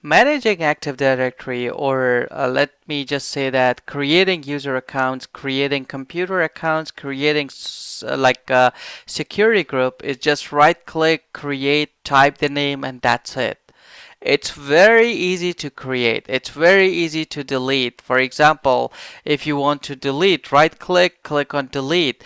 Managing Active Directory, or let me just say that creating user accounts, creating computer accounts, creating like a security group is just right click, create, type the name, and that's it. It's very easy to create. It's very easy to delete. For example, if you want to delete, right click, click on delete,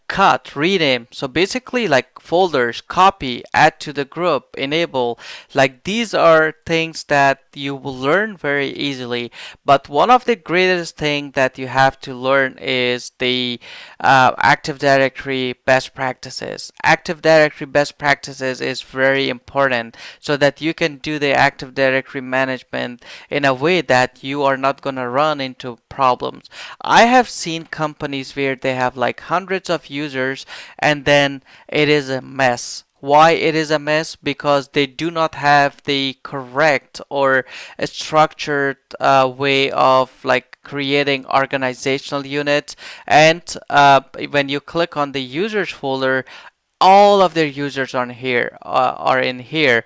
cut, rename. So basically like folders, copy, add to the group, enable. Like these are things that you will learn very easily. But one of the greatest thing that you have to learn is the Active Directory best practices. Active Directory best practices is very important so that you can do the Active Directory management in a way that you are not going to run into problems. I have seen companies where they have like hundreds of users and then it is a mess. Why it is a mess? Because they do not have the correct or a structured way of like creating organizational units. And when you click on the users folder, all of their users are in here,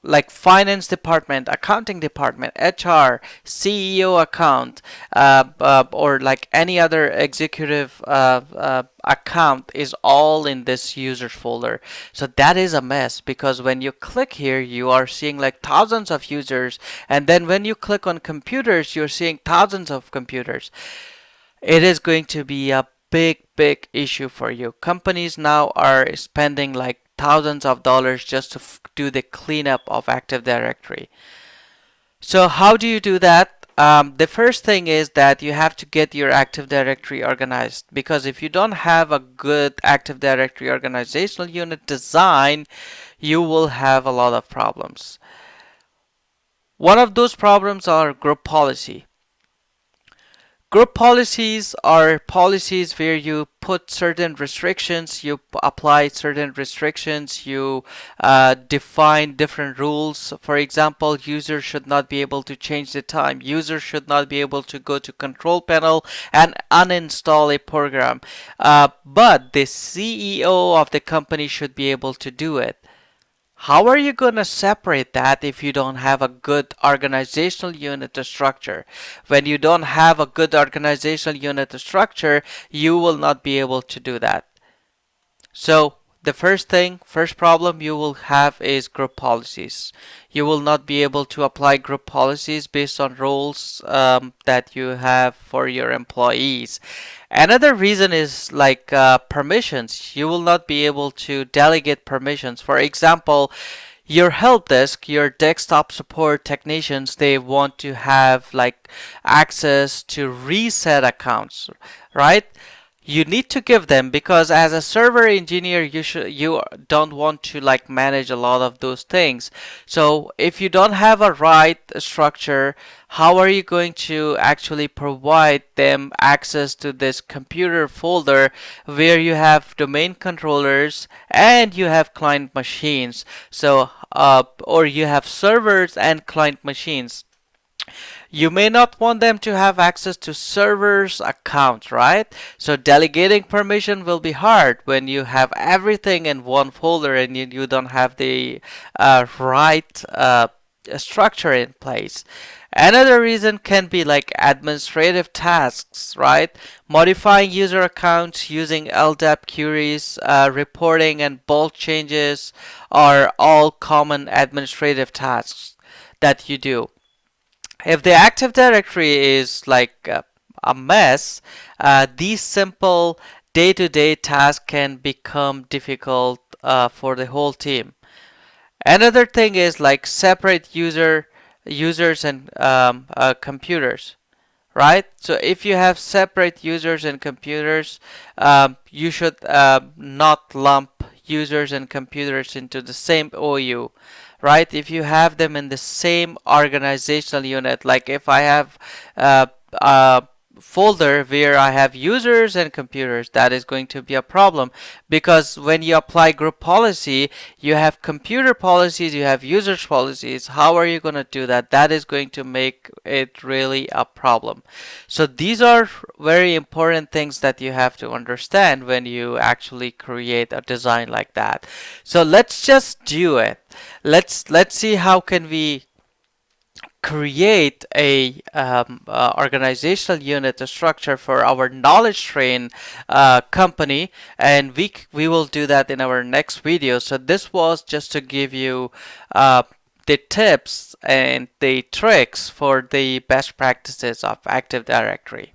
like finance department, accounting department, HR, CEO account, or like any other executive account is all in this users folder. So that is a mess because when you click here, you are seeing like thousands of users, and then when you click on computers, you're seeing thousands of computers. It is going to be a big issue for you. Companies now are spending like thousands of dollars just to do the cleanup of Active Directory. So how do you do that? The first thing is that you have to get your Active Directory organized, because if you don't have a good Active Directory organizational unit design, you will have a lot of problems. One of those problems are group policy. Group policies are policies where you put certain restrictions, you apply certain restrictions, you define different rules. For example, users should not be able to change the time. Users should not be able to go to control panel and uninstall a program. But the CEO of the company should be able to do it. How are you going to separate that if you don't have a good organizational unit structure? When you don't have a good organizational unit structure, you will not be able to do that. So the first problem you will have is group policies. You will not be able to apply group policies based on roles that you have for your employees. Another reason is like permissions. You will not be able to delegate permissions. For example, your help desk, your desktop support technicians, they want to have like access to reset accounts, right? You need to give them, because as a server engineer you don't want to like manage a lot of those things. So if you don't have a right structure, how are you going to actually provide them access to this computer folder where you have domain controllers and you have client machines? So or you have servers and client machines. You may not want them to have access to servers accounts, right? So delegating permission will be hard when you have everything in one folder and you don't have the right structure in place. Another reason can be like administrative tasks, right? Modifying user accounts using LDAP queries, reporting and bulk changes are all common administrative tasks that you do. If the Active Directory is like a mess, these simple day-to-day tasks can become difficult for the whole team. Another thing is like separate users and computers, right? So if you have separate users and computers, you should not lump users and computers into the same OU, right? If you have them in the same organizational unit, like if I have uh, uh, folder where I have users and computers, that is going to be a problem, because when you apply group policy, you have computer policies, you have users policies. How are you going to do that? That is going to make it really a problem. So these are very important things that you have to understand when you actually create a design like that. So let's just do it. Let's see how can we create a organizational unit, a structure for our knowledge train company, and we will do that in our next video. So this was just to give you the tips and the tricks for the best practices of Active Directory.